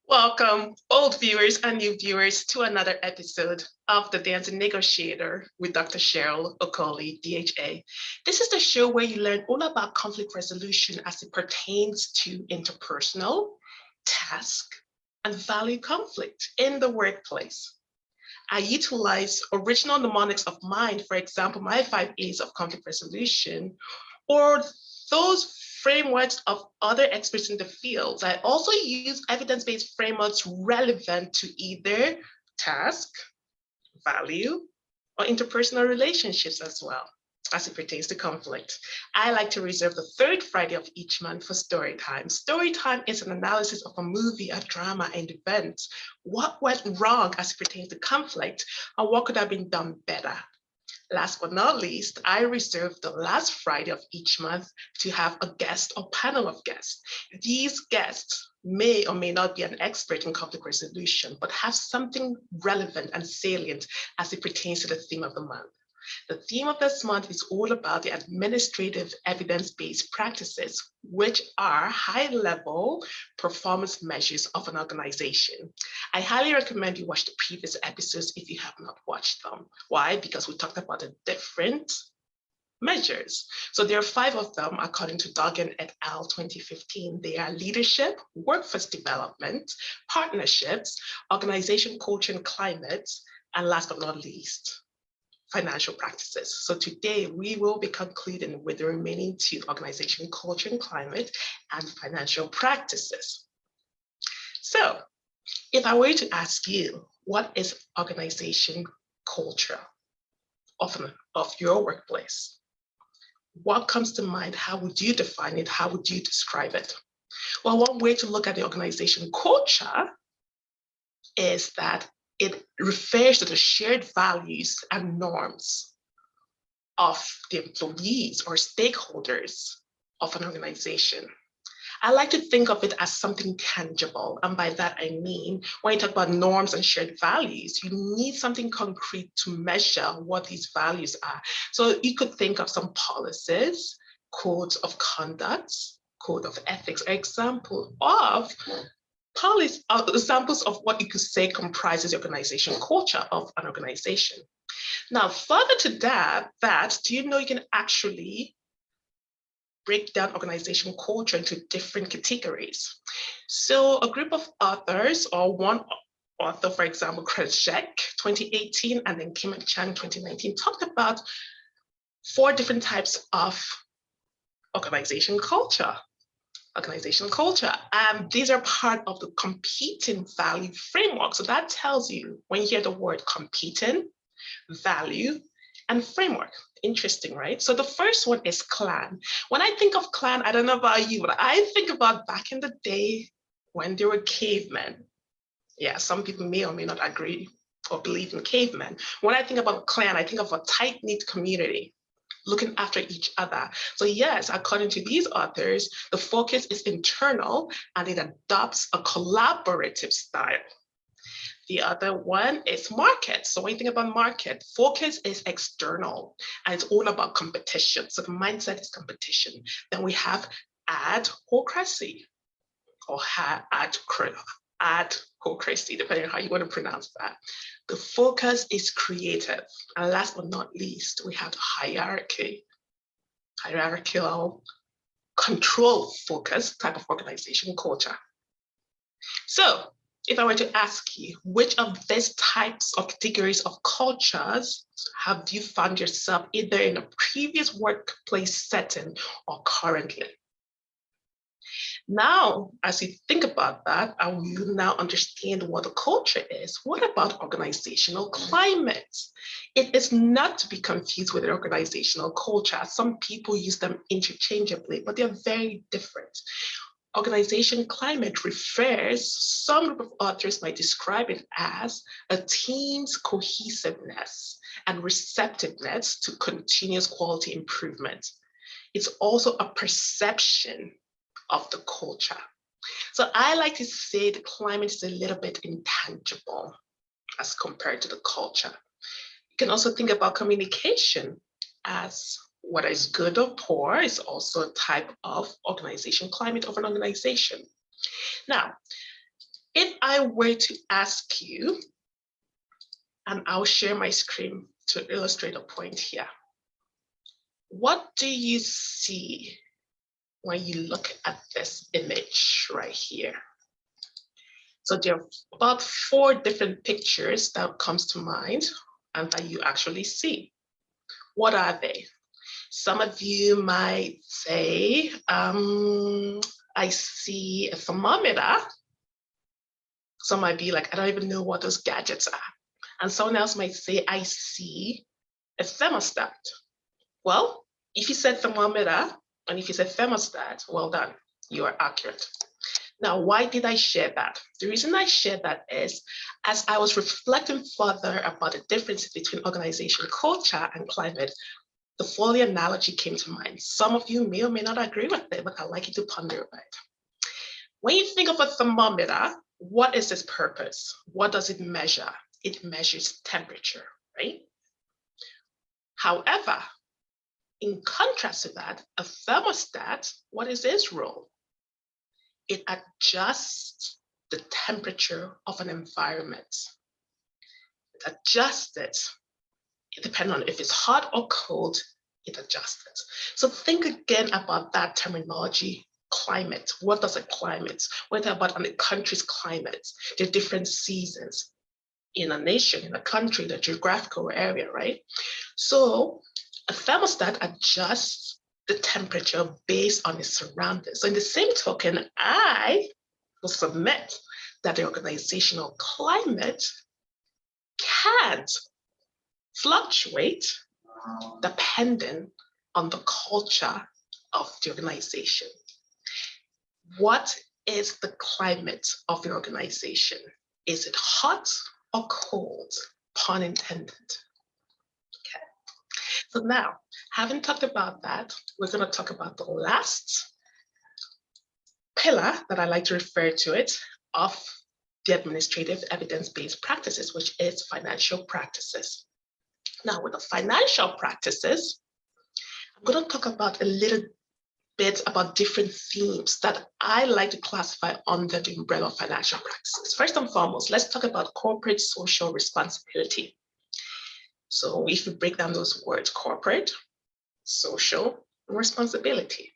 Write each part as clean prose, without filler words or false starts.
Welcome, old viewers and new viewers, to another episode of The Dancing Negotiator with Dr. Cheryl Okoli, DHA. This is the show where you learn all about conflict resolution as it pertains to interpersonal, task, and value conflict in the workplace. I utilize original mnemonics of mine, for example, my 5 A's of conflict resolution, or those frameworks of other experts in the field. I also use evidence-based frameworks relevant to either task, value, or interpersonal relationships as well, as it pertains to conflict. I like to reserve the third Friday of each month for story time. Story time is an analysis of a movie, a drama, and event. What went wrong as it pertains to conflict, and what could have been done better? Last but not least, I reserve the last Friday of each month to have a guest or panel of guests. These guests may or may not be an expert in conflict resolution, but have something relevant and salient as it pertains to the theme of the month. The theme of this month is all about the administrative evidence-based practices, which are high-level performance measures of an organization. I highly recommend you watch the previous episodes if you have not watched them. Why? Because we talked about the different measures. So there are 5 of them according to Duggan et al. 2015. They are leadership, workforce development, partnerships, organization culture and climate, and last but not least, financial practices. So today we will be concluding with the remaining 2, organization culture and climate and financial practices. So if I were to ask you, what is organization culture of your workplace? What comes to mind? How would you define it? How would you describe it? Well, one way to look at the organization culture is that it refers to the shared values and norms of the employees or stakeholders of an organization. I like to think of it as something tangible. And by that, I mean, when you talk about norms and shared values, you need something concrete to measure what these values are. So you could think of some policies, codes of conduct, code of ethics, or example of examples of what you could say comprises the organization culture of an organization. Now, further to that, do you know you can actually break down organization culture into different categories? So a group of authors, or one author, for example, Krzyzek, 2018, and then Kim and Chang, 2019, talked about 4 different types of organization culture. These are part of the competing value framework. So that tells you, when you hear the word competing, value, and framework. Interesting, right? So the first one is clan. When I think of clan, I don't know about you, but I think about back in the day when there were cavemen. Yeah, some people may or may not agree or believe in cavemen. When I think about clan, I think of a tight-knit community looking after each other. So yes, according to these authors, the focus is internal and it adopts a collaborative style. The other one is market. So when you think about market, focus is external and it's all about competition. So the mindset is competition. Then we have adhocracy or adhocracy, depending on how you want to pronounce that. The focus is creative. And last but not least, we have hierarchical control focus type of organization culture. So if I were to ask you, which of these types of categories of cultures have you found yourself either in a previous workplace setting or currently? Now, as you think about that, and you now understand what a culture is, what about organizational climate? It is not to be confused with organizational culture. Some people use them interchangeably, but they're very different. Organization climate refers, some group of authors might describe it as a team's cohesiveness and receptiveness to continuous quality improvement. It's also a perception of the culture. So I like to say the climate is a little bit intangible as compared to the culture. You can also think about communication as whether it's good or poor is also a type of organization climate of an organization. Now, if I were to ask you, and I'll share my screen to illustrate a point here. What do you see when you look at this image right here? So there are about 4 different pictures that comes to mind and that you actually see. What are they? Some of you might say, I see a thermometer. Some might be like, I don't even know what those gadgets are. And someone else might say, I see a thermostat. Well, if you said thermometer and if you said thermostat, well done, you are accurate. Now, why did I share that? The reason I shared that is, as I was reflecting further about the difference between organization culture and climate, the following analogy came to mind. Some of you may or may not agree with it, but I'd like you to ponder over it. When you think of a thermometer, what is its purpose? What does it measure? It measures temperature, right? However, in contrast to that, a thermostat, what is its role? It adjusts the temperature of an environment. It adjusts it. Depending on if it's hot or cold, it adjusts it. So think again about that terminology, climate. What does a climate? What about a country's climate? There are different seasons in a nation, in a country, the geographical area, right? So a thermostat adjusts the temperature based on its surroundings. So in the same token, I will submit that the organizational climate can't fluctuate depending on the culture of the organization. What is the climate of the organization? Is it hot or cold? Pun intended. Okay. So now, having talked about that, we're going to talk about the last pillar that I like to refer to it of the administrative evidence-based practices, which is financial practices. Now, with the financial practices, I'm going to talk about a little bit about different themes that I like to classify under the umbrella of financial practices. First and foremost, let's talk about corporate social responsibility. So if we break down those words, corporate, social, responsibility.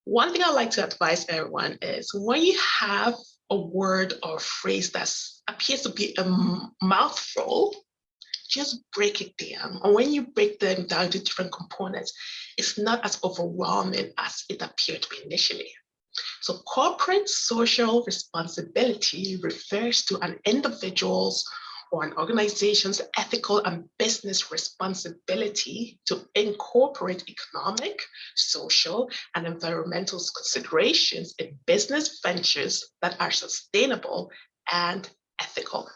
One thing I like to advise everyone is when you have a word or phrase that appears to be a mouthful, just break it down. And when you break them down into different components, it's not as overwhelming as it appeared to be initially. So corporate social responsibility refers to an individual's or an organization's ethical and business responsibility to incorporate economic, social, and environmental considerations in business ventures that are sustainable and ethical.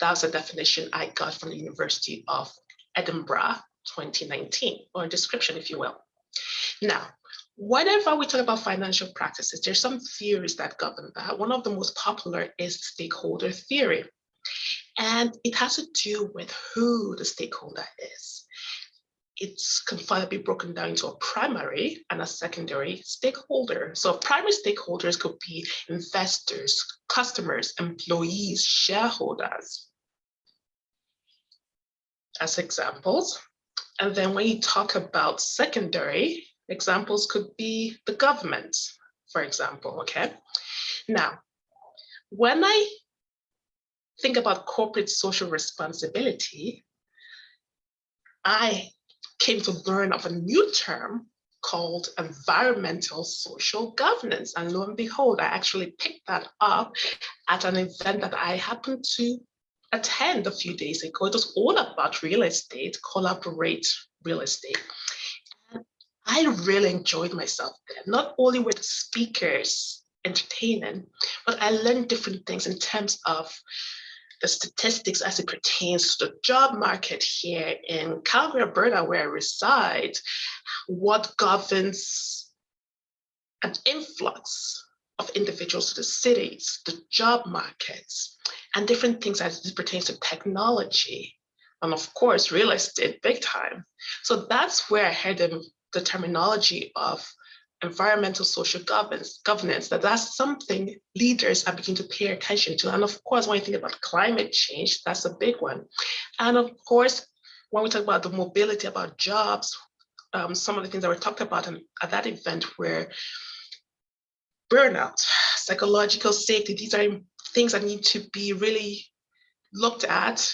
That was a definition I got from the University of Edinburgh 2019, or a description, if you will. Now, whenever we talk about financial practices, there's some theories that govern that. One of the most popular is stakeholder theory. And it has to do with who the stakeholder is. It's confinably broken down into a primary and a secondary stakeholder. So primary stakeholders could be investors, customers, employees, shareholders, as examples. And then when you talk about secondary, examples could be the government, for example, okay? Now, when I think about corporate social responsibility, I came to learn of a new term called environmental social governance. And lo and behold, I actually picked that up at an event that I happened to attend a few days ago. It was all about real estate, collaborate real estate. And I really enjoyed myself there, not only with the speakers entertaining, but I learned different things in terms of the statistics as it pertains to the job market here in Calgary, Alberta, where I reside, what governs an influx of individuals to the cities, the job markets, and different things as it pertains to technology, and of course, real estate, big time. So that's where I heard the terminology of environmental social governance, that's something leaders are beginning to pay attention to. And of course, when you think about climate change, that's a big one. And of course, when we talk about the mobility, about jobs, some of the things that were talked about at that event were burnout, psychological safety. These are things that need to be really looked at,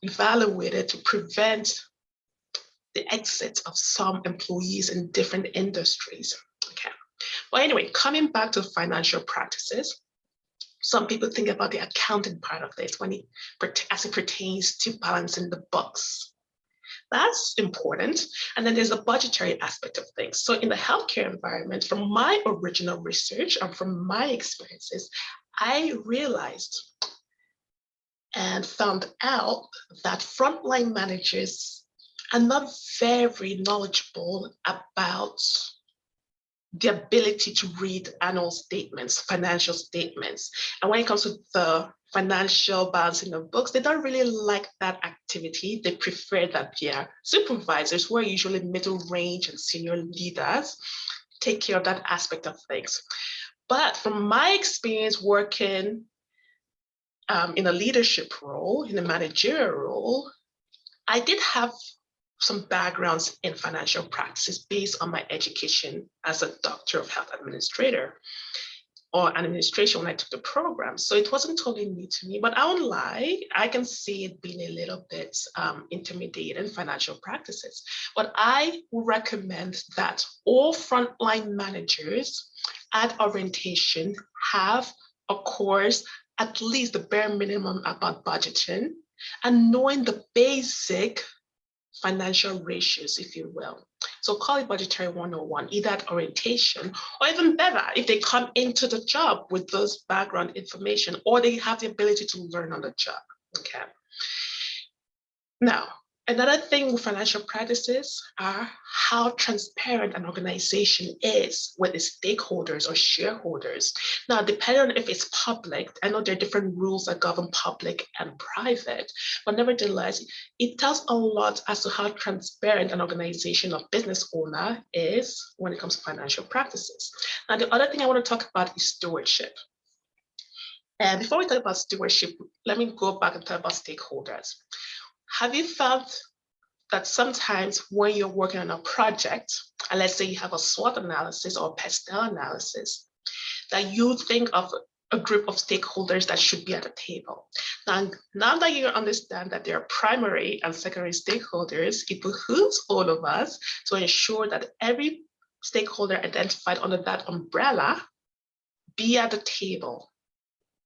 evaluated to prevent the exit of some employees in different industries. Okay. Well, anyway, coming back to financial practices, some people think about the accounting part of this as it pertains to balancing the books. That's important. And then there's a budgetary aspect of things. So in the healthcare environment, from my original research and from my experiences, I realized and found out that frontline managers are not very knowledgeable about the ability to read annual statements, financial statements. And when it comes to the financial balancing of books, they don't really like that activity. They prefer that their supervisors, who are usually middle range and senior leaders, take care of that aspect of things. But from my experience working in a leadership role, in a managerial role, I did have some backgrounds in financial practices based on my education as a doctor of health administrator or administration when I took the program. So it wasn't totally new to me, but I won't lie, I can see it being a little bit intermediate in financial practices. But I would recommend that all frontline managers at orientation have a course, at least the bare minimum about budgeting and knowing the basic financial ratios, if you will. So call it budgetary 101, either at orientation, or even better, if they come into the job with those background information, or they have the ability to learn on the job, okay? Now, another thing with financial practices are how transparent an organization is with its stakeholders or shareholders. Now, depending on if it's public, I know there are different rules that govern public and private, but nevertheless, it tells a lot as to how transparent an organization or business owner is when it comes to financial practices. Now, the other thing I want to talk about is stewardship. And before we talk about stewardship, let me go back and talk about stakeholders. Have you found that sometimes when you're working on a project, and let's say you have a SWOT analysis or PESTEL analysis, that you think of a group of stakeholders that should be at the table. Now that you understand that there are primary and secondary stakeholders, it behooves all of us to ensure that every stakeholder identified under that umbrella be at the table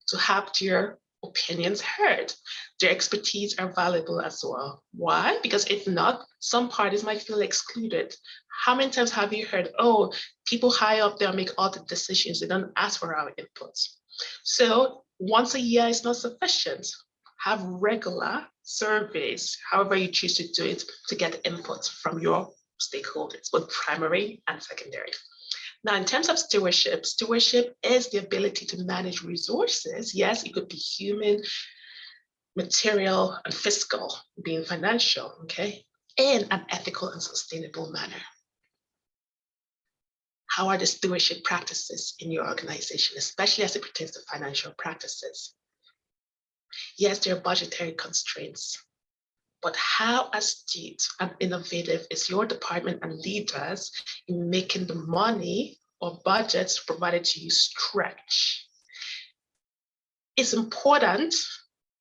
to have their opinions heard. Their expertise are valuable as well. Why? Because if not, some parties might feel excluded. How many times have you heard, oh, people high up there make all the decisions, they don't ask for our inputs. So once a year is not sufficient. Have regular surveys, however you choose to do it, to get inputs from your stakeholders, both primary and secondary. Now, in terms of stewardship, stewardship is the ability to manage resources. Yes, it could be human, material, and fiscal, being financial, okay, in an ethical and sustainable manner. How are the stewardship practices in your organization, especially as it pertains to financial practices? Yes, there are budgetary constraints, but how astute and innovative is your department and leaders in making the money or budgets provided to you stretch? It's important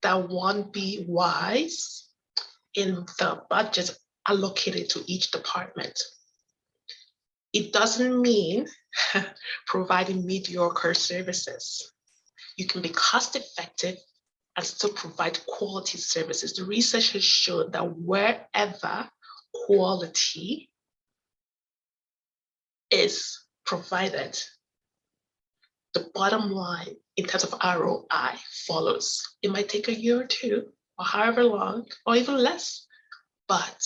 that one be wise in the budget allocated to each department. It doesn't mean providing mediocre services. You can be cost effective and still provide quality services. The research has shown that wherever quality is provided, the bottom line in terms of ROI follows. It might take a year or two, or however long, or even less, but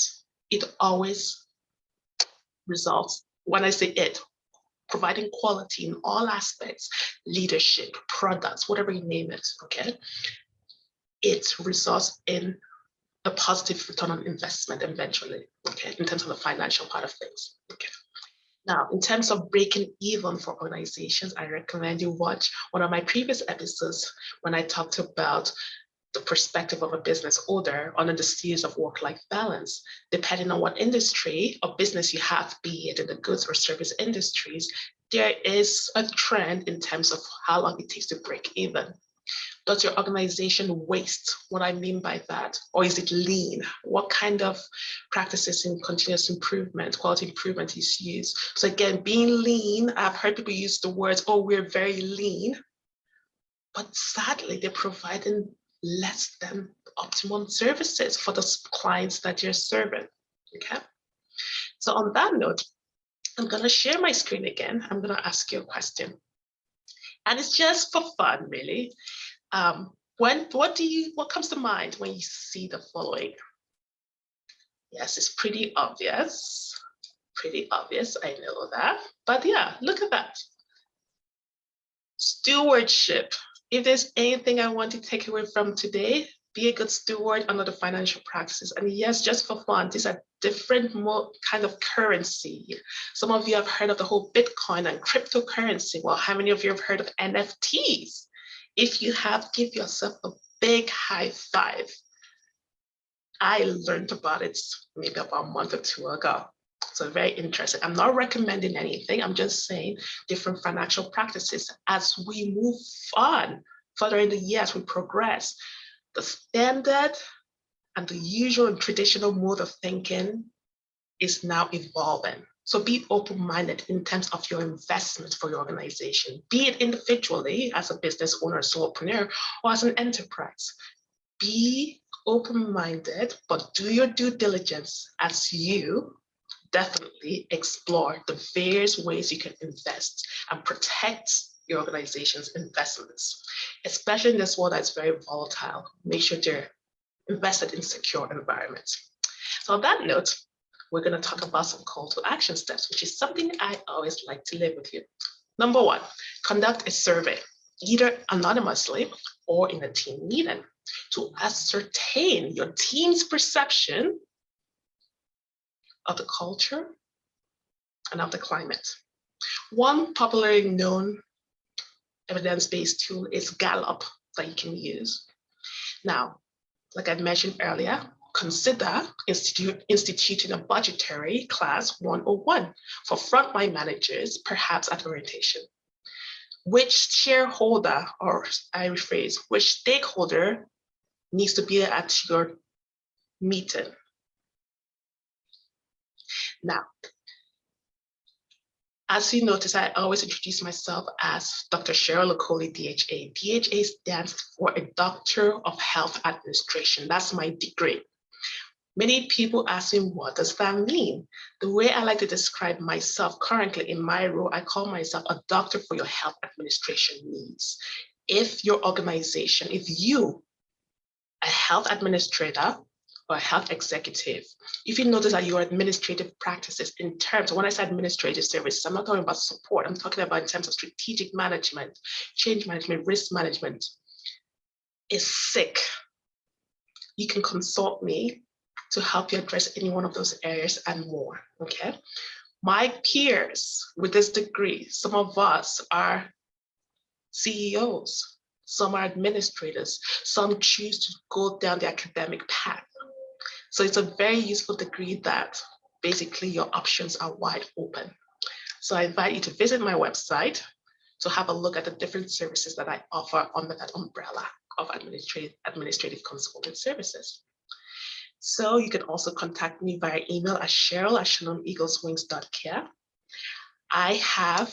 it always results, when I say it, providing quality in all aspects, leadership, products, whatever you name it, okay? It results in a positive return on investment eventually, okay, in terms of the financial part of things, okay? Now, in terms of breaking even for organizations, I recommend you watch one of my previous episodes when I talked about the perspective of a business owner on the stages of work-life balance. Depending on what industry or business you have, be it in the goods or service industries, there is a trend in terms of how long it takes to break even. Does your organization waste? What I mean by that, or is it lean? What kind of practices in continuous improvement, quality improvement is used? So again, being lean, I've heard people use the words, oh, we're very lean, but sadly, they're providing less than optimum services for the clients that you're serving, okay? So on that note, I'm gonna share my screen again. I'm gonna ask you a question. And it's just for fun, really. What comes to mind when you see the following? Yes, it's pretty obvious. Pretty obvious, I know that. But yeah, look at that. Stewardship. If there's anything I want to take away from today, be a good steward under the financial practices. And yes, just for fun, these are different kind of currency. Some of you have heard of the whole Bitcoin and cryptocurrency. Well, how many of you have heard of NFTs? If you have, give yourself a big high five. I learned about it maybe about a month or two ago. So very interesting. I'm not recommending anything. I'm just saying different financial practices as we move on further in the years, we progress. The standard and the usual and traditional mode of thinking is now evolving. So be open-minded in terms of your investment for your organization, be it individually as a business owner, solopreneur, or as an enterprise. Be open-minded, but do your due diligence as you definitely explore the various ways you can invest and protect your organization's investments, especially in this world that's very volatile. Make sure they're invested in secure environments. So on that note, we're going to talk about some call to action steps, which is something I always like to leave with you. Number one, conduct a survey, either anonymously or in a team meeting, to ascertain your team's perception of the culture and of the climate. One popularly known evidence-based tool is Gallup that you can use. Now, like I mentioned earlier, consider instituting a budgetary class 101 for frontline managers, perhaps at orientation. Which shareholder, or I rephrase, which stakeholder needs to be at your meeting? Now, as you notice, I always introduce myself as Dr. Cheryl Okoli, DHA. DHA stands for a Doctor of Health Administration. That's my degree. Many people ask me, what does that mean? The way I like to describe myself currently in my role, I call myself a doctor for your health administration needs. If your organization, if you, a health administrator, or a health executive, if you notice that your administrative practices in terms of, when I say administrative services, I'm not talking about support, I'm talking about in terms of strategic management, change management, risk management, is sick, you can consult me to help you address any one of those areas and more, okay? My peers with this degree, some of us are CEOs, some are administrators, some choose to go down the academic path. So it's a very useful degree that basically your options are wide open. So I invite you to visit my website to have a look at the different services that I offer under that umbrella of administrative consulting services. So you can also contact me via email at cheryl@shalomeagleswings.care. I have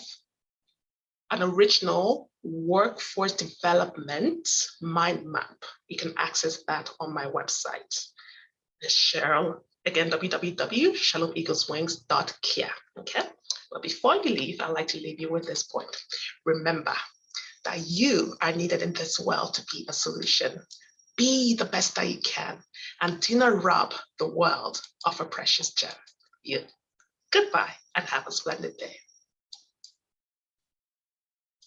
an original workforce development mind map. You can access that on my website. Cheryl, again, www.shalomeagleswings.care, okay? But before you leave, I'd like to leave you with this point. Remember that you are needed in this world to be a solution. Be the best that you can, and do not rob the world of a precious gem. Goodbye, and have a splendid day.